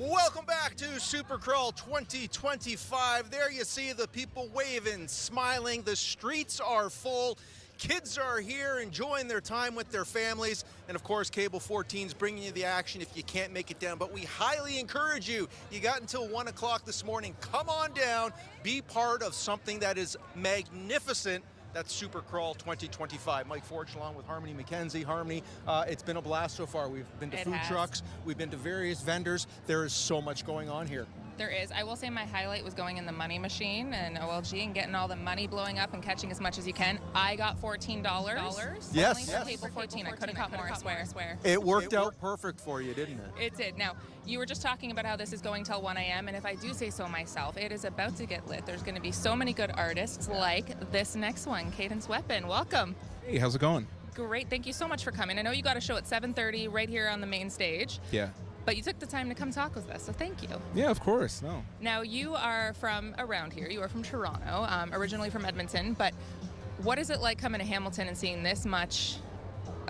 Welcome back to Supercrawl 2025. There you see the people waving, smiling. The streets are full. Kids are here enjoying their time with their families. And of course, Cable 14's bringing you the action if you can't make it down. But we highly encourage you. You got until 1 o'clock this morning. Come on down. Be part of something that is magnificent. That's Supercrawl 2025. Mike Forge along with Harmony McKenzie. Harmony, it's been a blast so far. We've been to food trucks. We've been to various vendors. There is so much going on here. There is. I will say my highlight was going in the money machine and OLG and getting all the money blowing up and catching as much as you can. I got $14. Yes. Only for Cable 14. I could have caught more, I swear. It worked out perfect for you, didn't it? It did. Now, you were just talking about how this is going till 1 a.m. and if I do say so myself, it is about to get lit. There's going to be so many good artists like this next one, Cadence Weapon. Welcome. Hey, how's it going? Great. Thank you so much for coming. I know you got a show at 7:30 right here on the main stage. Yeah. But you took the time to come talk with us, so thank you. Yeah, of course. No. Now, you are from around here. You are from Toronto, originally from Edmonton. But what is it like coming to Hamilton and seeing this much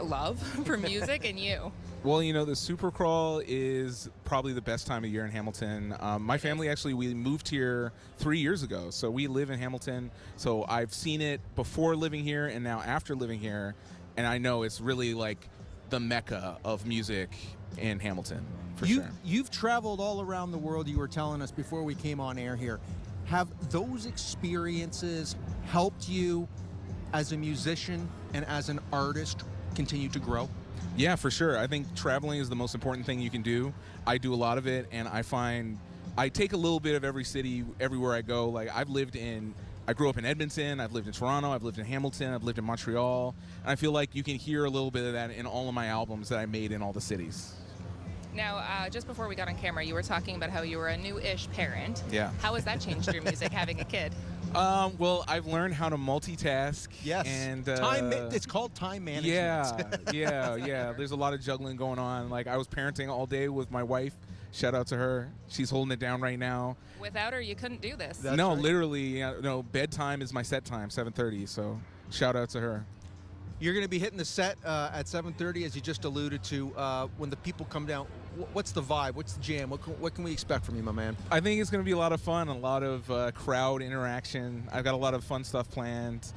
love for music and you? Well, you know, the Supercrawl is probably the best time of year in Hamilton. My family, actually, we moved here 3 years ago. So we live in Hamilton. So I've seen it before living here and now after living here. And I know it's really like the mecca of music in Hamilton. You've traveled all around the world, you were telling us before we came on air here. Have those experiences helped you as a musician and as an artist continue to grow? Yeah, for sure. I think traveling is the most important thing you can do. I do a lot of it, and I find I take a little bit of every city everywhere I go. Like I grew up in Edmonton, I've lived in Toronto, I've lived in Hamilton, I've lived in Montreal, and I feel like you can hear a little bit of that in all of my albums that I made in all the cities. Now, just before we got on camera, you were talking about how you were a new-ish parent. Yeah. How has that changed your music, having a kid? Well, I've learned how to multitask. Yes. And it's called time management. Yeah. There's a lot of juggling going on. Like I was parenting all day with my wife. Shout out to her. She's holding it down right now. Without her, you couldn't do this. No, right. Literally, no. Bedtime is my set time, 7:30. So shout out to her. You're going to be hitting the set at 7:30, as you just alluded to. When the people come down, what's the vibe? What's the jam? What can we expect from you, my man? I think it's going to be a lot of fun, a lot of crowd interaction. I've got a lot of fun stuff planned.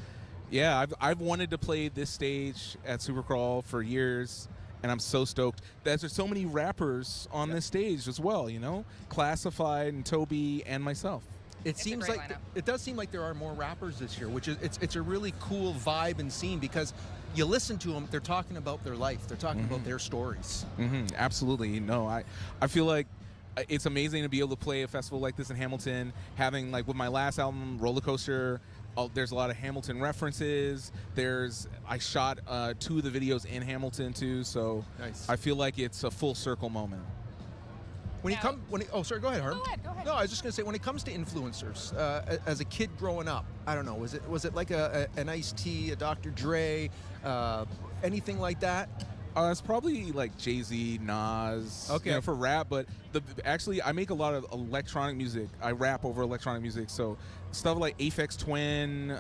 Yeah, I've wanted to play this stage at Supercrawl for years, and I'm so stoked. There's so many rappers on this stage as well, you know? Classified and Toby and myself. It seems like it does seem like there are more rappers this year, which is it's a really cool vibe and scene because you listen to them, they're talking about their life, they're talking about their stories. Absolutely. No, I feel like it's amazing to be able to play a festival like this in Hamilton, having like with my last album, Roller Coaster. There's a lot of Hamilton references. I shot 2 of the videos in Hamilton too, so nice. I feel like it's a full circle moment. Go ahead, Harm. Go ahead. No, I was just going to say, when it comes to influencers, as a kid growing up, I don't know, was it like an Ice-T, a Dr. Dre, anything like that? It's probably like Jay-Z, Nas, okay, for rap. But actually, I make a lot of electronic music. I rap over electronic music, so stuff like Aphex Twin,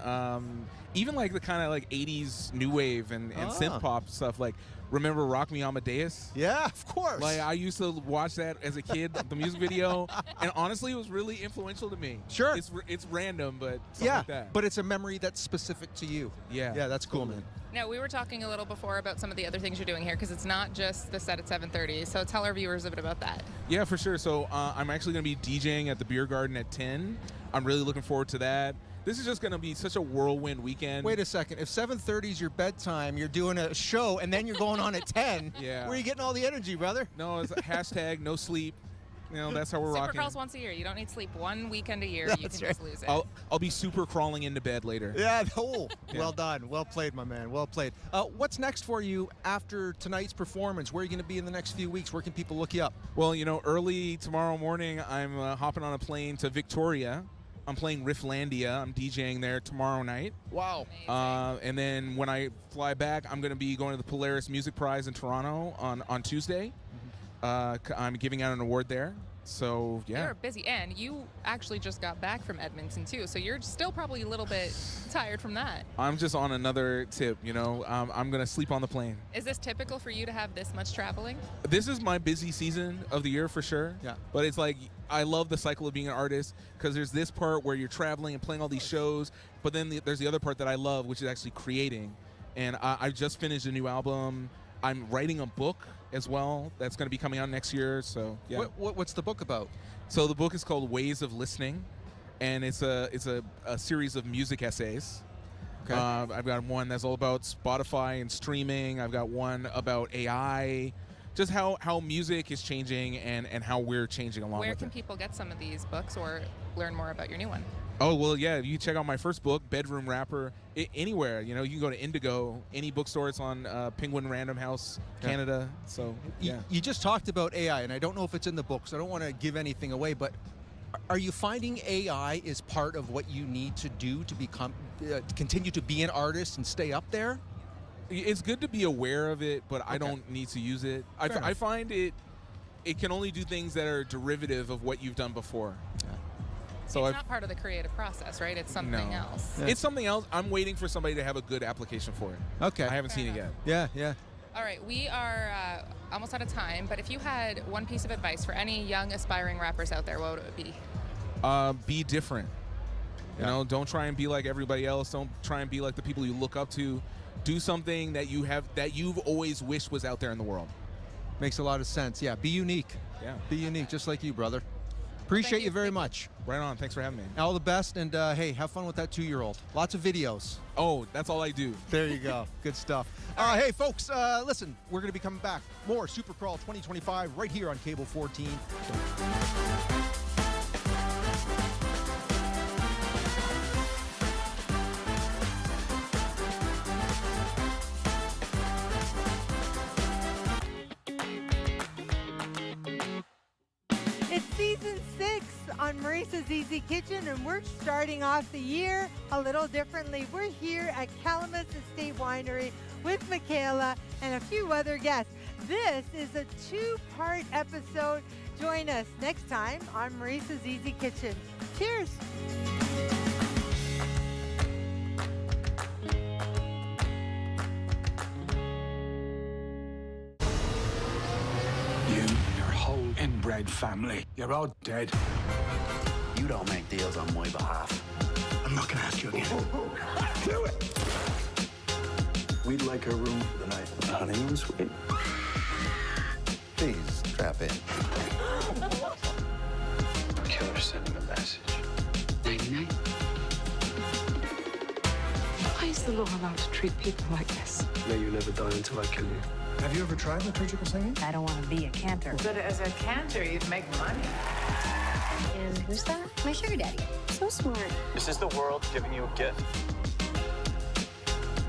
even like the kind of like 80s new wave and synth pop stuff. Like, remember Rock Me Amadeus? Yeah, of course. Like I used to watch that as a kid, the music video, and honestly, it was really influential to me. Sure, it's random, but like that. But it's a memory that's specific to you. Yeah, that's cool, man. Now, we were talking a little before about some of the other things you're doing here because it's not just the set at 7:30. So tell our viewers a bit about that. Yeah, for sure. So I'm actually going to be DJing at the Beer Garden at 10. I'm really looking forward to that. This is just going to be such a whirlwind weekend. Wait a second. If 7:30 is your bedtime, you're doing a show, and then you're going on at 10. Yeah. Where are you getting all the energy, brother? No, it's hashtag no sleep. You know, that's how we're rocking. Supercrawl's once a year. You don't need sleep 1 weekend a year. You can just lose it. I'll be super crawling into bed later. Yeah. Well done. Well played, my man. Well played. What's next for you after tonight's performance? Where are you going to be in the next few weeks? Where can people look you up? Well, you know, early tomorrow morning, I'm hopping on a plane to Victoria. I'm playing Rifflandia. I'm DJing there tomorrow night. Wow. And then when I fly back, I'm going to be going to the Polaris Music Prize in Toronto on Tuesday. I'm giving out an award there. So yeah. You're busy, and you actually just got back from Edmonton too, so you're still probably a little bit tired from that. I'm just on another tip, I'm gonna sleep on the plane. Is this typical for you to have this much traveling? This is my busy season of the year for sure. Yeah. But it's like, I love the cycle of being an artist, because there's this part where you're traveling and playing all these shows, but then there's the other part that I love, which is actually creating. And I just finished a new album. I'm writing a book as well that's going to be coming out next year. So yeah. What's the book about? So the book is called Ways of Listening, and it's a series of music essays. Okay. I've got one that's all about Spotify and streaming. I've got one about AI, just how music is changing and how we're changing along Where with can it. people get some of these books or learn more about your new one? Oh, well, yeah, you check out my first book, Bedroom Rapper, anywhere. You can go to Indigo, any bookstore. It's on Penguin Random House, Canada. So, yeah. You just talked about AI, and I don't know if it's in the book, so I don't want to give anything away, but are you finding AI is part of what you need to do to become, continue to be an artist and stay up there? It's good to be aware of it, but I don't need to use it. I find it can only do things that are derivative of what you've done before. So it's not part of the creative process, right? It's something else. Yeah. It's something else. I'm waiting for somebody to have a good application for it. Okay. I haven't seen it yet. Yeah. All right, we are almost out of time, but if you had one piece of advice for any young aspiring rappers out there, what would it be? Be different. Don't try and be like everybody else. Don't try and be like the people you look up to. Do something that you've always wished was out there in the world. Makes a lot of sense. Yeah, be unique. Yeah. Be unique, just like you, brother. Appreciate you very much. Right on. Thanks for having me. All the best, and hey, have fun with that 2-year-old. Lots of videos. Oh, that's all I do. There you go. Good stuff. Hey, folks, listen, we're going to be coming back. More Supercrawl 2025 right here on Cable 14. It's season 6 on Marissa's Easy Kitchen, and we're starting off the year a little differently. We're here at Calamus Estate Winery with Michaela and a few other guests. This is a 2-part episode. Join us next time on Marissa's Easy Kitchen. Cheers. Inbred family. You're all dead. You don't make deals on my behalf. I'm not gonna ask you again. Do it! We'd like a room for the night. A honeymoon suite. Please, strap in. Killer sending a message. 99. Why is the law allowed to treat people like this? May you never die until I kill you. Have you ever tried liturgical singing? I don't want to be a cantor. But as a cantor, you'd make money. And who's that? My sugar daddy. So smart. This is the world giving you a gift.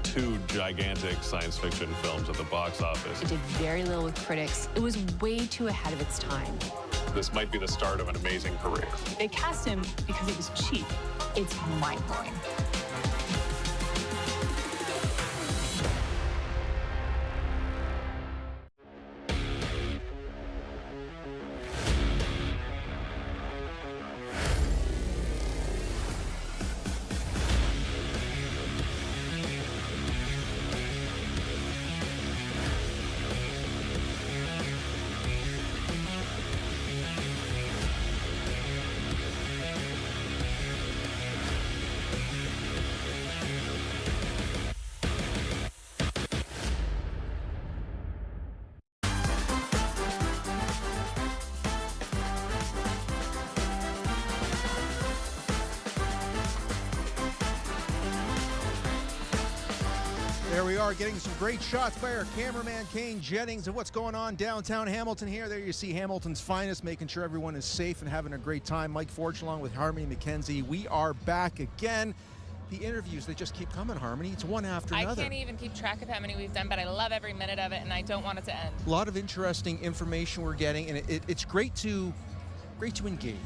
2 gigantic science fiction films at the box office. It did very little with critics. It was way too ahead of its time. This might be the start of an amazing career. They cast him because he was cheap. It's mind-blowing. There we are, getting some great shots by our cameraman, Kane Jennings, of what's going on downtown Hamilton here. There you see Hamilton's finest, making sure everyone is safe and having a great time. Mike Forge along with Harmony McKenzie. We are back again. The interviews, they just keep coming, Harmony. It's one after another. I can't even keep track of how many we've done, but I love every minute of it, and I don't want it to end. A lot of interesting information we're getting, and it's great to engage.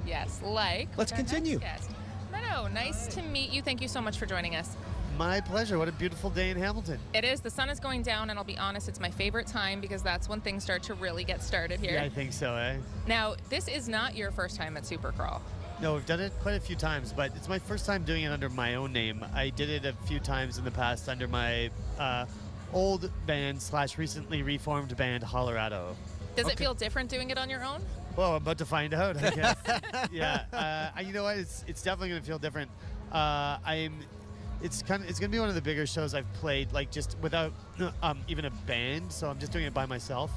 Yes, like. Let's with our continue. next guest. Mano, nice to meet you. Thank you so much for joining us. My pleasure. What a beautiful day in Hamilton. It is. The sun is going down, and I'll be honest, it's my favorite time because that's when things start to really get started here. Yeah, I think so, eh? Now, this is not your first time at Supercrawl. No, we've done it quite a few times, but it's my first time doing it under my own name. I did it a few times in the past under my old band / recently reformed band, Colorado. Does it feel different doing it on your own? Well, I'm about to find out, I guess. Yeah, you know what? It's definitely going to feel different. It's going to be one of the bigger shows I've played, like just without even a band. So I'm just doing it by myself.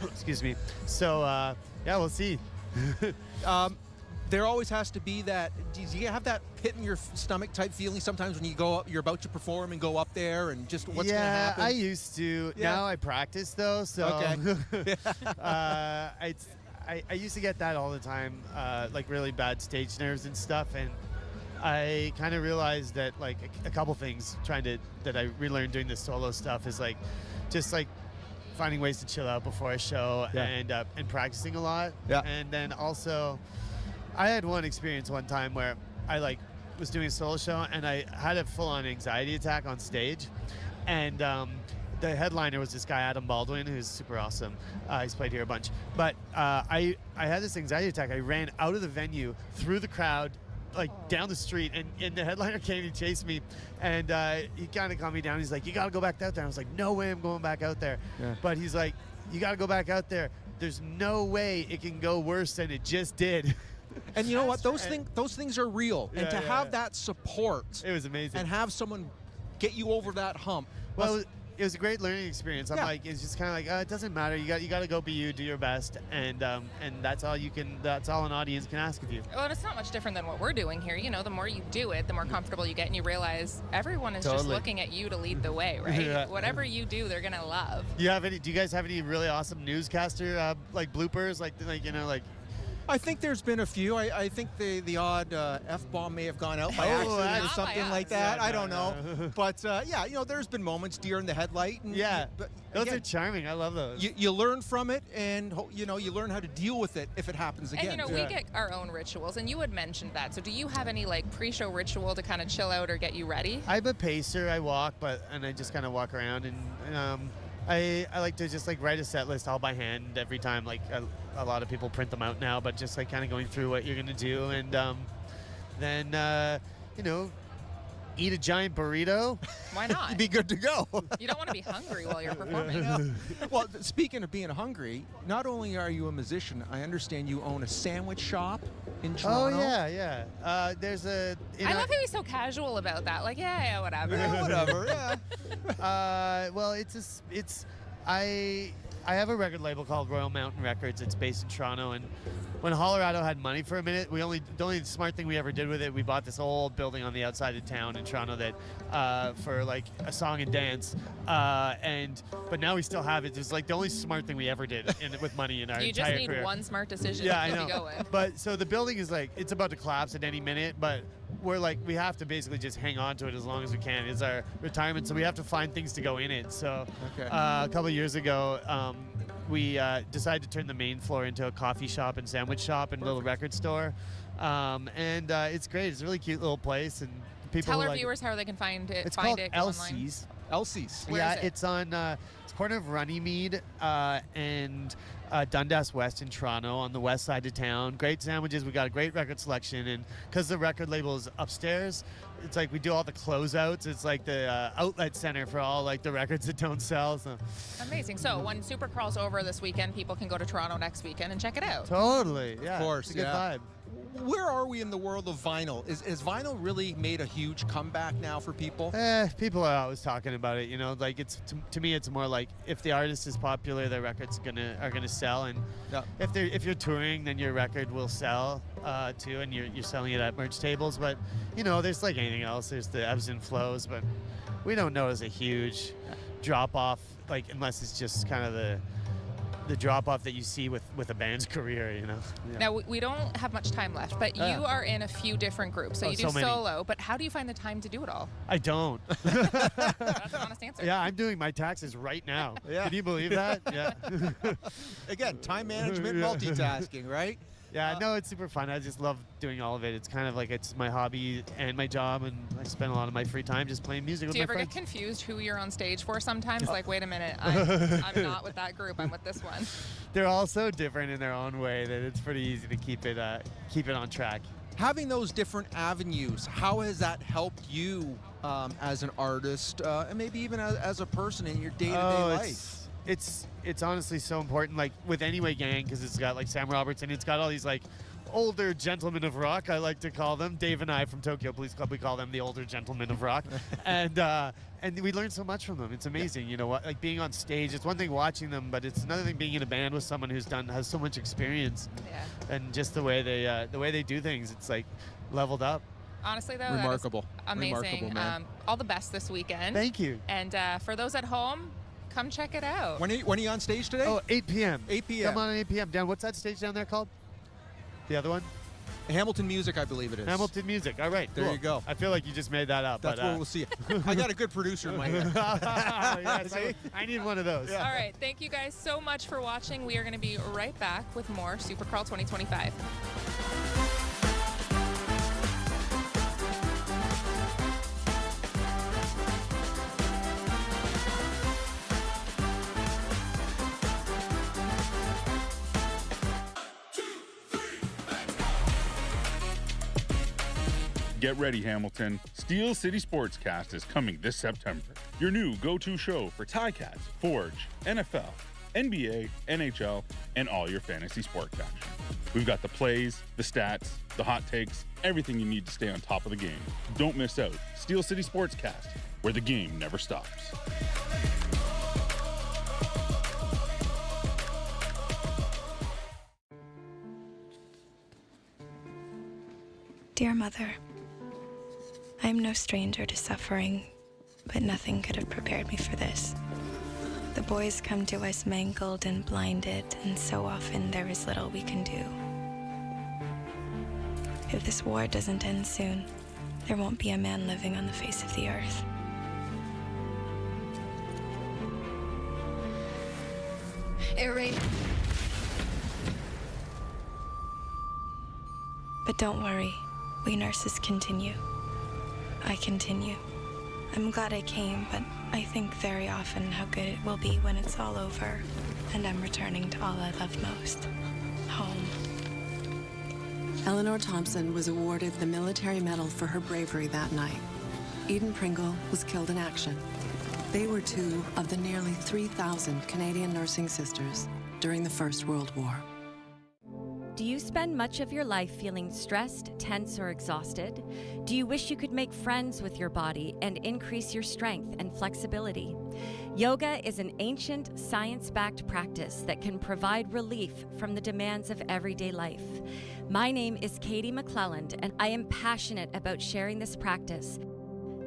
Excuse me. So yeah, we'll see. There always has to be that. Do you have that pit in your stomach type feeling sometimes when you go up, you're about to perform and go up there and just what's going to happen? Yeah, I used to. Yeah. Now I practice though. So okay. I used to get that all the time, like really bad stage nerves and stuff, and I kind of realized that like a couple things that I relearned doing this solo stuff is like just like finding ways to chill out before a show and practicing a lot. Yeah. And then also I had one experience one time where I like was doing a solo show and I had a full-on anxiety attack on stage, and the headliner was this guy Adam Baldwin, who's super awesome. He's played here a bunch. But I had this anxiety attack. I ran out of the venue, through the crowd, like down the street, and the headliner came and chased me, and he kind of calmed me down. He's like, "You got to go back out there." I was like, "No way, I'm going back out there." Yeah. But he's like, "You got to go back out there. There's no way it can go worse than it just did." And you know what? Those things are real. Yeah, and to yeah, have yeah. that support, It was amazing. and have someone get you over that hump. Well, it was a great learning experience. I'm Yeah. like, it's just kind of like, it doesn't matter. You got to go be you, do your best, and that's all you can. That's all an audience can ask of you. Well, and it's not much different than what we're doing here. You know, the more you do it, the more comfortable you get, and you realize everyone is just looking at you to lead the way, right? Yeah. Whatever you do, they're gonna love. Do you guys have any really awesome newscaster like bloopers, like I think there's been a few. I think the odd F-bomb may have gone out by accident or Not something by like us. that. Yeah, I don't no. know. But yeah, there's been moments, deer in the headlight. And, but those again, are charming. I love those. you learn from it, and you learn how to deal with it if it happens again. And we get our own rituals, and you had mentioned that. So do you have any like pre-show ritual to kind of chill out or get you ready? I'm a pacer. I walk, and I just kind of walk around, and I like to just like write a set list all by hand every time. Like a lot of people print them out now, but just like kind of going through what you're gonna do, and then eat a giant burrito. Why not? You'd be good to go. You don't want to be hungry while you're performing. Well, speaking of being hungry, not only are you a musician, I understand you own a sandwich shop in Toronto. Oh yeah. There's a. I love how he's so casual about that. Like, yeah, whatever. Yeah, whatever. Yeah. Well, I have a record label called Royal Mountain Records. It's based in Toronto, and when Colorado had money for a minute, the only smart thing we ever did with it, we bought this old building on the outside of town in Toronto that for like a song and dance, but now we still have it. It's like the only smart thing we ever did with money in our You entire just need career. one smart decision Yeah, to I know. be going. But so the building is like, it's about to collapse at any minute, but we're like, we have to basically just hang on to it as long as we can. It's our retirement, so we have to find things to go in it. So a couple of years ago, we decided to turn the main floor into a coffee shop and sandwich shop and a little record store. And it's great. It's a really cute little place. And people Tell our viewers how they can find it. It's find called it Elsie's. Elsie's. Where is it? It's on it's corner of Runnymede and Dundas West in Toronto on the west side of town. Great sandwiches. We got a great record selection, and because the record label is upstairs, it's like we do all the closeouts. It's like the outlet center for all like the records that don't sell. So. Amazing. So when Supercrawl's over this weekend, people can go to Toronto next weekend and check it out. Totally. Yeah. Of course. It's a good vibe. Where are we in the world of vinyl? Is vinyl really made a huge comeback now for people? People are always talking about it. Like it's to me, it's more like if the artist is popular, their records are gonna sell, and if you're touring, then your record will sell too, and you're selling it at merch tables. But there's like anything else. There's the ebbs and flows, but we don't notice a huge drop off, like unless it's just kind of the drop-off that you see with a band's career, Yeah. Now, we don't have much time left, but you are in a few different groups. So you do solo, but how do you find the time to do it all? I don't. That's an honest answer. Yeah, I'm doing my taxes right now. Yeah. Can you believe that? Yeah. Again, time management, multitasking, right? Yeah, no, it's super fun. I just love doing all of it. It's kind of like it's my hobby and my job, and I spend a lot of my free time just playing music with Do you my ever friends. get confused who you're on stage for sometimes? Like, wait a minute, I'm not with that group, I'm with this one. They're all so different in their own way that it's pretty easy to keep it on track. Having those different avenues, how has that helped you as an artist and maybe even as a person in your day-to-day life? It's honestly so important, like with Anyway Gang, because it's got like Sam Roberts and it's got all these like older gentlemen of rock, I like to call them. Dave and I from Tokyo Police Club, we call them the older gentlemen of rock. And we learn so much from them. It's amazing, you know what? Like being on stage, it's one thing watching them, but it's another thing being in a band with someone has so much experience. Yeah. And just the way they do things, it's like leveled up. Honestly, though, Remarkable. that is amazing. Remarkable, man. All the best this weekend. Thank you. And for those at home, come check it out. When are you on stage today? Oh, 8 p.m. 8 p.m. Come on at 8 p.m. Down. What's that stage down there called? The other one? Hamilton Music, I believe it is. Hamilton Music. All right. There cool. you go. I feel like you just made that up. That's where we'll see you. I got a good producer in my head. Yes, I need one of those. All right. Thank you guys so much for watching. We are going to be right back with more Supercrawl 2025. Get ready, Hamilton. Steel City Sportscast is coming this September. Your new go-to show for Ticats, Forge, NFL, NBA, NHL, and all your fantasy sports action. We've got the plays, the stats, the hot takes, everything you need to stay on top of the game. Don't miss out. Steel City Sportscast, where the game never stops. Dear Mother, I am no stranger to suffering, but nothing could have prepared me for this. The boys come to us mangled and blinded, and so often there is little we can do. If this war doesn't end soon, there won't be a man living on the face of the earth. Air raid. But don't worry, we nurses continue. I continue. I'm glad I came, but I think very often how good it will be when it's all over, and I'm returning to all I love most, home. Eleanor Thompson was awarded the Military Medal for her bravery that night. Eden Pringle was killed in action. They were two of the nearly 3,000 Canadian nursing sisters during the First World War. Do you spend much of your life feeling stressed, tense, or exhausted? Do you wish you could make friends with your body and increase your strength and flexibility? Yoga is an ancient, science-backed practice that can provide relief from the demands of everyday life. My name is Katie McClelland, and I am passionate about sharing this practice.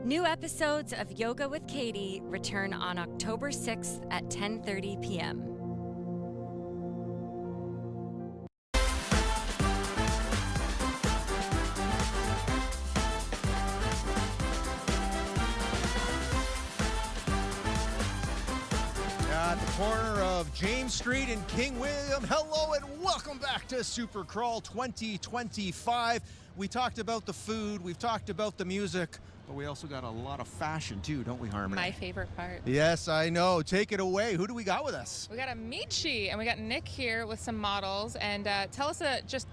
New episodes of Yoga with Katie return on October 6th at 10:30 p.m. At the corner of James Street and King William, hello and welcome back to Supercrawl 2025. We talked about the food, we've talked about the music, but we also got a lot of fashion too, don't we, Harmony? My favorite part. Yes, I know. Take it away. Who do we got with us? We got Amici, and we got Nick here with some models. And tell us just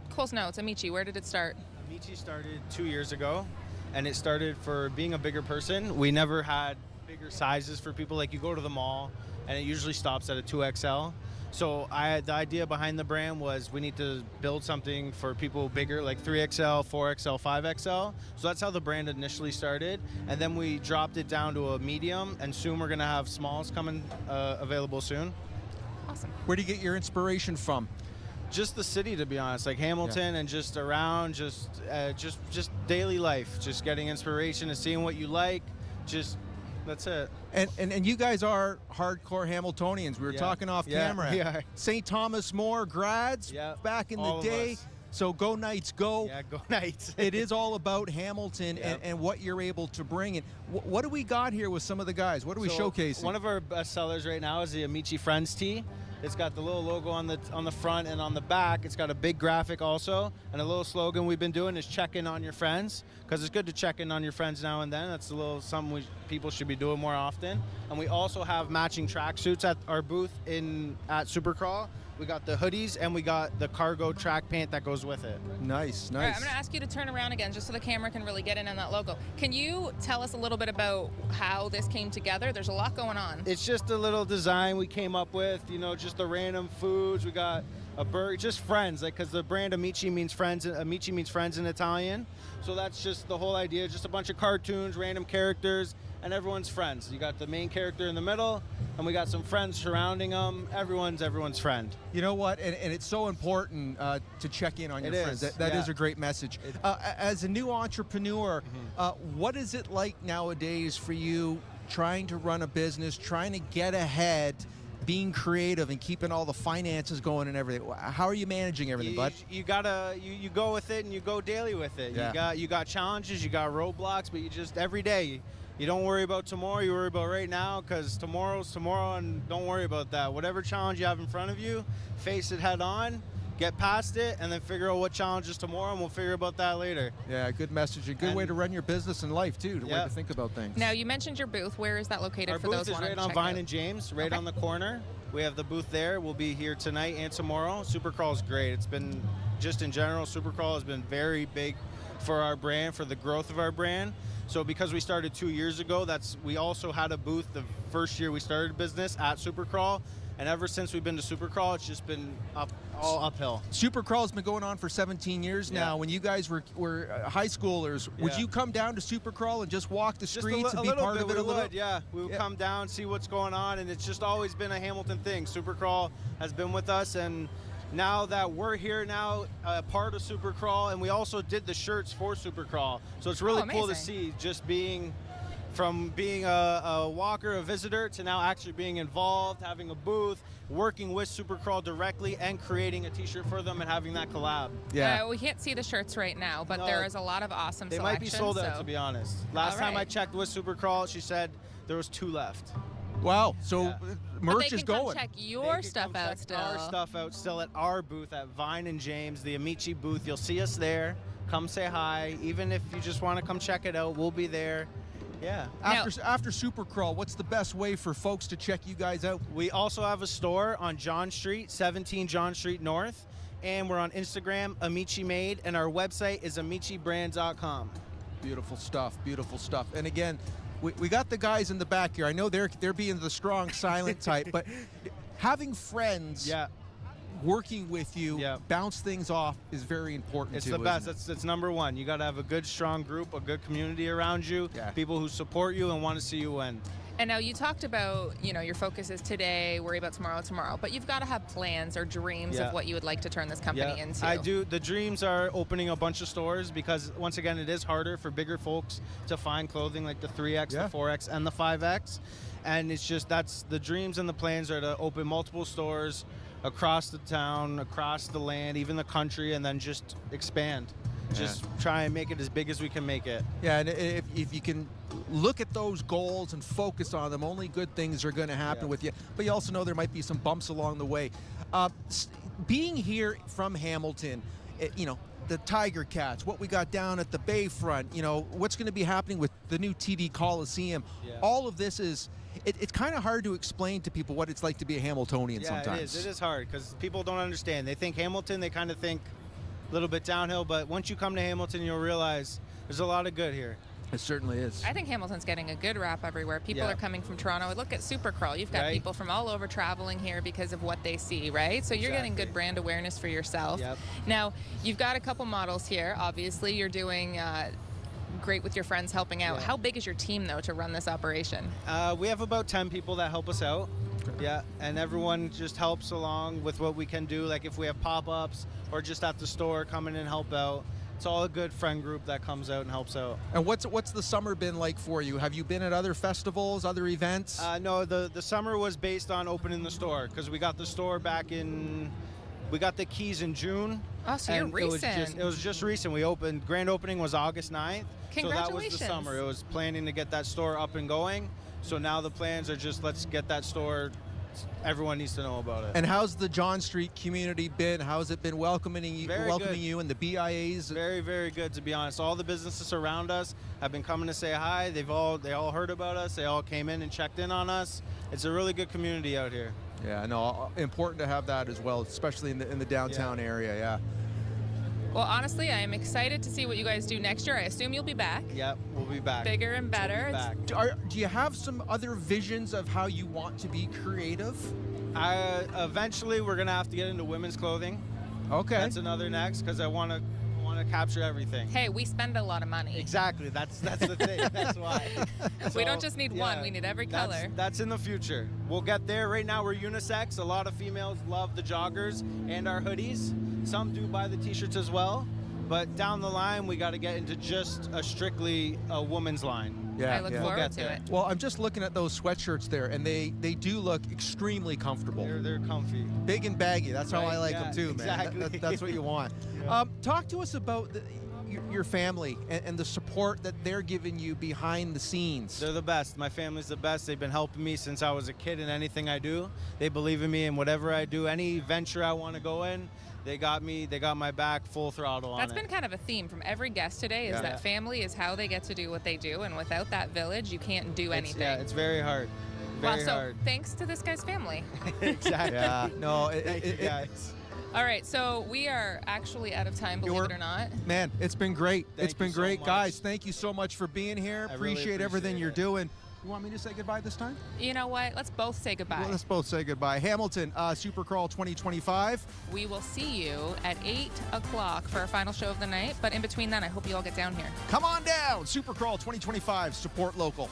close notes. Amici, where did it start? Amici started 2 years ago, and it started for being a bigger person. We never had bigger sizes for people. Like, you go to the mall, and it usually stops at a 2XL. So the idea behind the brand was we need to build something for people bigger, like 3XL, 4XL, 5XL. So that's how the brand initially started. And then we dropped it down to a medium, and soon we're going to have smalls coming available soon. Awesome. Where do you get your inspiration from? Just the city, to be honest, like Hamilton, and just around, just daily life, just getting inspiration and seeing what you like, that's it. And you guys are hardcore Hamiltonians. We were talking off camera. Yeah. St. Thomas More grads back in the day. So go Knights, go. Yeah, go Knights. It is all about Hamilton and what you're able to bring. And what do we got here with some of the guys? What are we showcasing? One of our best sellers right now is the Amici Friends tee. It's got the little logo on the front, and on the back it's got a big graphic also, and a little slogan we've been doing is check in on your friends, because it's good to check in on your friends now and then. That's a little something people should be doing more often. And we also have matching tracksuits at our booth at Supercrawl. We got the hoodies, and we got the cargo track pant that goes with it. Nice, nice. All right, I'm going to ask you to turn around again just so the camera can really get in on that logo. Can you tell us a little bit about how this came together? There's a lot going on. It's just a little design we came up with, just the random foods. We got a burger, just friends, because the brand Amici means friends. Amici means friends in Italian. So that's just the whole idea, just a bunch of cartoons, random characters, and everyone's friends. You got the main character in the middle, and we got some friends surrounding them. Everyone's friend. You know what? And it's so important to check in on your friends. That is a great message. As a new entrepreneur, what is it like nowadays for you trying to run a business, trying to get ahead, being creative and keeping all the finances going and everything? How are you managing everything, bud? You gotta you go with it, and you go daily with it. Yeah. You got challenges, you got roadblocks, but you just every day. You don't worry about tomorrow, you worry about right now, because tomorrow's tomorrow, and don't worry about that. Whatever challenge you have in front of you, face it head on, get past it, and then figure out what challenge is tomorrow, and we'll figure about that later. Yeah, good message. A good way to run your business and life, too, way to think about things. Now, you mentioned your booth. Where is that located for those wanting to check it out? Our booth is right on Vine and James, right on the corner. We have the booth there. We'll be here tonight and tomorrow. Supercrawl is great. It's been, just in general, Supercrawl has been very big for our brand, for the growth of our brand. So because we started 2 years ago, we also had a booth the first year we started business at Supercrawl, and ever since we've been to Supercrawl, it's just been all uphill. Supercrawl's been going on for 17 years now. When you guys were high schoolers, would you come down to Supercrawl and just walk the streets and be part of it a little? Yeah, we would come down, see what's going on, and it's just always been a Hamilton thing. Supercrawl has been with us, and now that we're here now, part of Supercrawl, and we also did the shirts for Supercrawl. So it's really cool to see, just from being a walker, a visitor, to now actually being involved, having a booth, working with Supercrawl directly, and creating a t-shirt for them and having that collab. Yeah. We can't see the shirts right now, but there is a lot of awesome They selection. might be sold out, to be honest. Last time I checked with Supercrawl, she said there was 2 left. Wow, so merch is going. But they can come check your stuff out still. Our stuff out still at our booth at Vine and James, the Amici booth. You'll see us there. Come say hi. Even if you just want to come check it out, we'll be there. Yeah. After Supercrawl, what's the best way for folks to check you guys out? We also have a store on John Street, 17 John Street North, and we're on Instagram, Amici Made, and our website is amicibrand.com. Beautiful stuff, beautiful stuff. And again, we got the guys in the back here. I know they're being the strong, silent type, but having friends working with you, bounce things off is very important. It's the best. It's number one. You got to have a good, strong group, a good community around you, people who support you and want to see you win. And now you talked about, your focus is today, worry about tomorrow, but you've got to have plans or dreams of what you would like to turn this company into. I do. The dreams are opening a bunch of stores, because once again, it is harder for bigger folks to find clothing like the 3X, the 4X, and the 5X. And it's just, that's the dreams and the plans are to open multiple stores across the town, across the land, even the country, and then just expand. Just try and make it as big as we can make it. Yeah, and if you can look at those goals and focus on them, only good things are going to happen with you. But you also know there might be some bumps along the way. Being here from Hamilton, the Tiger Cats, what we got down at the Bayfront, what's going to be happening with the new TD Coliseum. All of this is, it's kind of hard to explain to people what it's like to be a Hamiltonian sometimes. It is hard, because people don't understand. They think Hamilton, they kind of think a little bit downhill, but once you come to Hamilton, you'll realize there's a lot of good here. It certainly is. I think Hamilton's getting a good rap everywhere. People are coming from Toronto. Look at Supercrawl. You've got people from all over traveling here because of what they see, right? So you're getting good brand awareness for yourself. Now, you've got a couple models here. Obviously, you're doing great with your friends helping out. How big is your team, though, to run this operation? We have about 10 people that help us out. Yeah, and everyone just helps along with what we can do. Like if we have pop-ups or just at the store, come in and help out. It's all a good friend group that comes out and helps out. And what's the summer been like for you? Have you been at other festivals, other events? No, the summer was based on opening the store, because we got the store back in, we got the keys in June. Oh, so you're recent. It was just recent. We opened, grand opening was August 9th. Congratulations. So that was the summer. It was planning to get that store up and going. So now the plans are just, let's get that store everyone needs to know about it. And how's the John Street community been? How's it been welcoming you and the BIAs? Very, very good, to be honest. All the businesses around us have been coming to say hi. They all heard about us. They all came in and checked in on us. It's a really good community out here. Yeah, no, important to have that as well, especially in the downtown area. Yeah. Well, honestly, I am excited to see what you guys do next year. I assume you'll be back. Yep, we'll be back. Bigger and better. Do you have some other visions of how you want to be creative? Eventually, we're gonna have to get into women's clothing. Okay. That's another next, because I want to capture everything. Hey, we spend a lot of money. Exactly. That's the thing. That's why. We don't just need one. We need every color. That's in the future. We'll get there. Right now, we're unisex. A lot of females love the joggers and our hoodies. Some do buy the t-shirts as well. But down the line, we got to get into just a strictly a woman's line. Yeah, I look forward to it. Well, I'm just looking at those sweatshirts there, and they do look extremely comfortable. They're comfy. Big and baggy. That's how I like them too, man. Exactly. That's what you want. Talk to us about your family and the support that they're giving you behind the scenes. They're the best. My family's the best. They've been helping me since I was a kid in anything I do. They believe in me in whatever I do. Any venture I want to go in, they got me. They got my back, full throttle on it. That's been kind of a theme from every guest today, is that family is how they get to do what they do, and without that village, you can't do anything. Yeah, it's very hard. Very hard. Thanks to this guy's family. Exactly. Yeah. No. Thank you guys. All right, so we are actually out of time, believe it or not. Man, it's been great. It's been great. So Guys, thank you so much for being here. Appreciate everything you're doing. You want me to say goodbye this time? You know what? Let's both say goodbye. Well, let's both say goodbye. Hamilton, Supercrawl 2025. We will see you at 8 o'clock for our final show of the night. But in between then, I hope you all get down here. Come on down. Supercrawl 2025. Support local.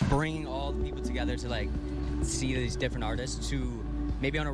Bringing all the people together to like see these different artists who maybe on a